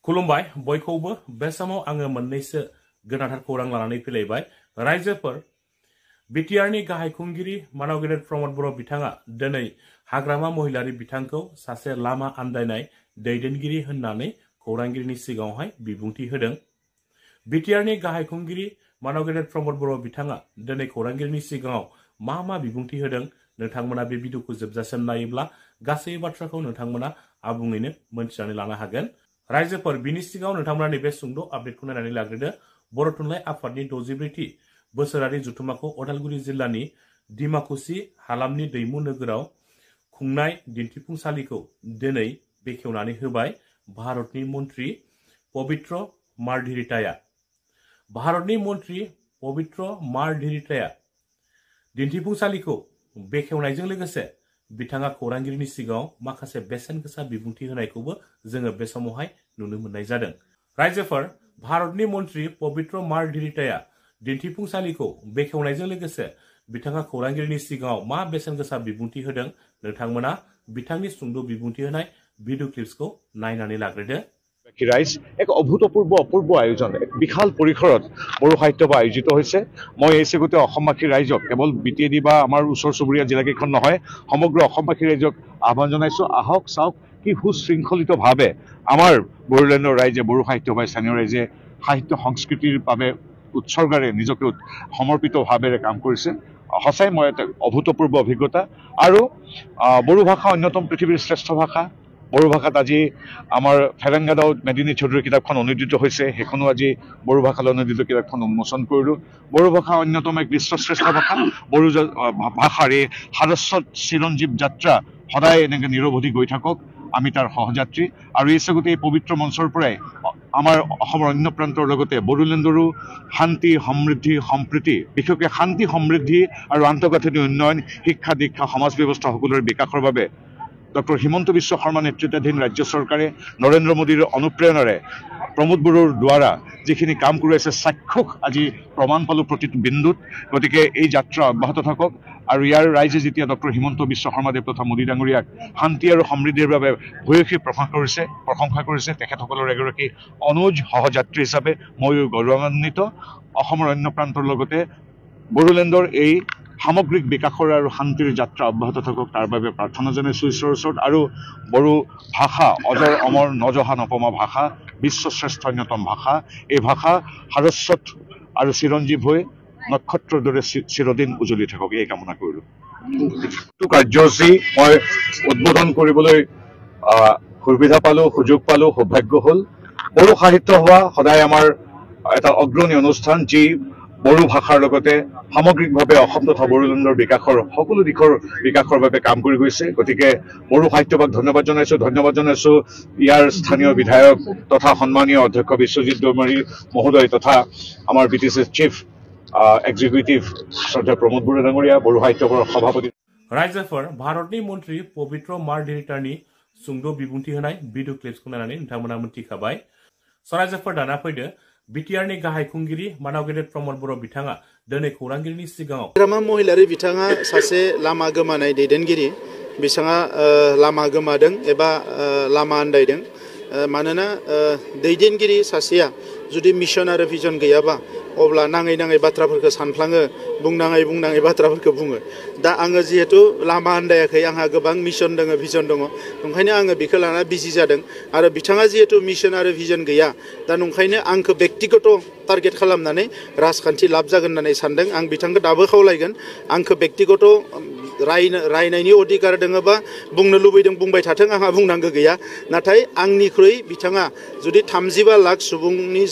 खुलुमबाय बयखौबो बे समाव आङो मोननैसो गोनांथार खौरां लानानै फैलायबाय रायजोफोर बिटिआरनि गाहाय खुंगिरि मानव गेदेर प्रमद बर' बिथाङा दिनै हाग्रामा महिलारि बिथांखौ सासे लामा आन्दायनाय दैदेनगिरि होननानै खौरांगिरिनि सिगाङावहाय बिबुंथि होदों। बिटिआरनि गाहाय खुंगिरि मानव गेदेर प्रमद बर' बिथाङा दिनै खौरांगिरिनि सिगाङाव मा बिबुंथि होदों नोंथांमोना बे भिडिअखौ जोबजासिम नायोब्ला गासै बाथ्राखौ नोंथांमोना आबुङैनो मोनथिनानै लानो हागोन। रायजोफोर बिनि सिगाङाव नोंथांमोना नैबे सुंद' आपडेटखौ नायनानै लाग्रोदो। बर' थुनलाइ आफादनि 64थि बोसोरारि जथुम्माखौ अदालगुरि जिल्लानि डिमाकुसि हालामनि दैमु नोगोराव खुंनाय दिन्थिफुंसालिखौ दिनै बेखेवनानै होबाय भारतनि मन्त्रि पवित्र मार्घेरिटाया। भारतनि मन्त्रि पवित्र मार्घेरिटाया दिन्थिफुंसालिखौ बेखेवनायजों लोगोसे बिथाङा खौरांगिरिनि सिगाङाव माखासे बेसेन गोसा बिबुंथि होनायखौबो जोङो बे समावहाय नुनो मोननाय जादों। रायजोफोर भारतनि मन्त्रि पवित्र मार्घेरिटाया दिन्थिफुंसालिखौ बेखेवनायजों लोगोसे बिथाङा खौरांगिरिनि सिगाङाव मा बेसेन गोसा बिबुंथि होदों नोंथांमोना बिथांनि सुंद' बिबुंथि होनाय भिडिअ क्लिप्सखौ नायनानै लाग्रोदो। राइज एक অভূতপূৰ্ব আয়োজন এক বিশাল পৰিসৰত বড়ো সাহিত্য সভা আয়োজিত হৈছে। মই এই চেগতে অসমবাসী ৰাইজক কেৱল বিটিএডি বা আমাৰ ওচৰ চুবুৰীয়া জিলাকেইখন নহয় সমগ্ৰ অসমবাসী ৰাইজক আহ্বান জনাইছোঁ, আহক চাওক কি সুশৃংখলিতভাৱে আমাৰ বড়োলেণ্ডৰ ৰাইজে বড়ো সাহিত্য সভাই স্থানীয় ৰাইজে সাহিত্য সংস্কৃতিৰ বাবে উৎসৰ্গাৰে নিজকে সমৰ্পিতভাৱেৰে কাম কৰিছে। সঁচাই মই এটা অভূতপূৰ্ব অভিজ্ঞতা। আৰু বড়ো ভাষা অন্যতম পৃথিৱীৰ শ্ৰেষ্ঠ ভাষা। বড়ো ভাষাত আজি আমাৰ ফেৰেংগাদাও মেদিনী চৌধুৰীৰ কিতাপখন অনুদিত হৈছে, সেইখনো আজি বড়ো ভাষালৈ অনুদিত কিতাপখন উন্মোচন কৰিলোঁ। বড়ো ভাষা অন্যতম এক বিশ্বশ্ৰেষ্ঠ ভাষা। বড়ো ভাষাৰ এই সাৰস্বত চিৰঞ্জীৱ যাত্ৰা সদায় এনেকৈ নিৰৱধি গৈ থাকক, আমি তাৰ সহযাত্ৰী। আৰু এই চেগতে এই পবিত্ৰ মঞ্চৰ পৰাই আমাৰ অসমৰ অন্য প্ৰান্তৰ লগতে বড়োলেণ্ডৰো শান্তি সমৃদ্ধি সম্প্ৰীতি, বিশেষকৈ শান্তি সমৃদ্ধি আৰু আন্তঃগাঁথনি উন্নয়ন, শিক্ষা দীক্ষা সমাজ ব্যৱস্থা সকলোৰে বিকাশৰ বাবে ডক্টৰ হিমন্ত বিশ্ব শৰ্মা নেতৃত্বাধীন ৰাজ্য চৰকাৰে নৰেন্দ্ৰ মোদীৰ অনুপ্ৰেৰণাৰে প্ৰমোদ বড়োৰ দ্বাৰা যিখিনি কাম কৰি আছে চাক্ষুষ আজি প্ৰমাণ পালোঁ প্ৰতিটো বিন্দুত। গতিকে এই যাত্ৰা অব্যাহত থাকক। আৰু ইয়াৰ ৰাইজে যেতিয়া ডক্টৰ হিমন্ত বিশ্ব শৰ্মাদেৱ তথা মোদী ডাঙৰীয়াক শান্তি আৰু সমৃদ্ধিৰ বাবে ভূয়সী প্ৰশংসা কৰিছে তেখেতসকলৰ এগৰাকী অনুজ সহযাত্ৰী হিচাপে ময়ো গৌৰৱান্বিত। অসমৰ অন্য প্ৰান্তৰ লগতে বড়োলেণ্ডৰ এই সামগ্ৰিক বিকাশৰ আৰু শান্তিৰ যাত্ৰা অব্যাহত থাকক তাৰ বাবে প্ৰাৰ্থনা জনাইছোঁ ঈশ্বৰৰ ওচৰত। আৰু বড়ো ভাষা অজৰ অমৰ নজহা নপমা ভাষা, বিশ্বশ্ৰেষ্ঠ অন্যতম ভাষা। এই ভাষা সাৰস্বত আৰু চিৰঞ্জীৱ হৈ নক্ষত্ৰৰ দৰে চিৰদিন উজ্বলি থাকক, এই কামনা কৰিলোঁ। কাৰ্যসূচী মই উদ্বোধন কৰিবলৈ সুবিধা পালোঁ, সুযোগ পালোঁ, সৌভাগ্য হ'ল। বড়ো সাহিত্য সভা সদায় আমাৰ এটা অগ্ৰণী অনুষ্ঠান যি বড়ো ভাষাৰ লগতে সামগ্ৰিকভাৱে অসম তথা বড়োলেণ্ডৰ বিকাশৰ সকলো দিশৰ বিকাশৰ বাবে কাম কৰি গৈছে। গতিকে বড়ো সাহিত্য সভাক ধন্যবাদ জনাইছোঁ। ইয়াৰ স্থানীয় বিধায়ক তথা সন্মানীয় অধ্যক্ষ বিশ্বজিৎ দৈমাৰী মহোদয় তথা আমাৰ BTCৰ চিফ এক্সিকিউটিভ শ্ৰদ্ধা প্ৰমোদ বড়ো ডাঙৰীয়া, বড়ো সাহিত্য সভাৰ সভাপতি। रायजोफोर भारतनि मन्त्रि पवित्र मार्घेरिटानि सुंद' बिबुंथि होनाय भिडिअ क्लिप्सखौ नायनानै नोंथांमोना मिथिखाबाय। रायजोफोर दाना फैदो बिटिआरनि गाहाय खुंगिरि मानव गेदेर प्रमद बर' बिथाङा दिनै खौरांगिरिनि सिगाङाव हाग्रामा महिलारि बिथाङा सासे लामा गोमानाय दैदेनगिरि। बिथाङा लामा गोमादों एबा लामा आन्दायदों। मानोना दैदेनगिरि सासेया जुदि मिशन आरो भिजन गैयाबा अब्ला नाङै बाथ्राफोरखौ सानफ्लाङो, बुंनाङै बाथ्राफोरखौ बुङो। दा आङो जिहेतु लामा आन्दायाखै, आंहा गोबां मिशन दङ, भिजन दङ, ओंखायनो आङो बेखौ लाना बिजि जादों। आरो बिथाङा जिहेतु मिशन आरो भिजन गैया, दा ओंखायनो आंखौ बेक्तिगत टारगेट खालामनानै राजखान्थि लाब जागोन होननानै सानदों। आं बिथांखौ दाबो खावलायगोन, आंखौ बेक्तिगत रायनायनि अधिकार दङबा बुंनो लुबैदों बुंबाय थाथों, आंहा बुंनांगौ गैया। नाथाय आंनिख्रुइ बिथाङा जुदि 35 लाख सुबुंनि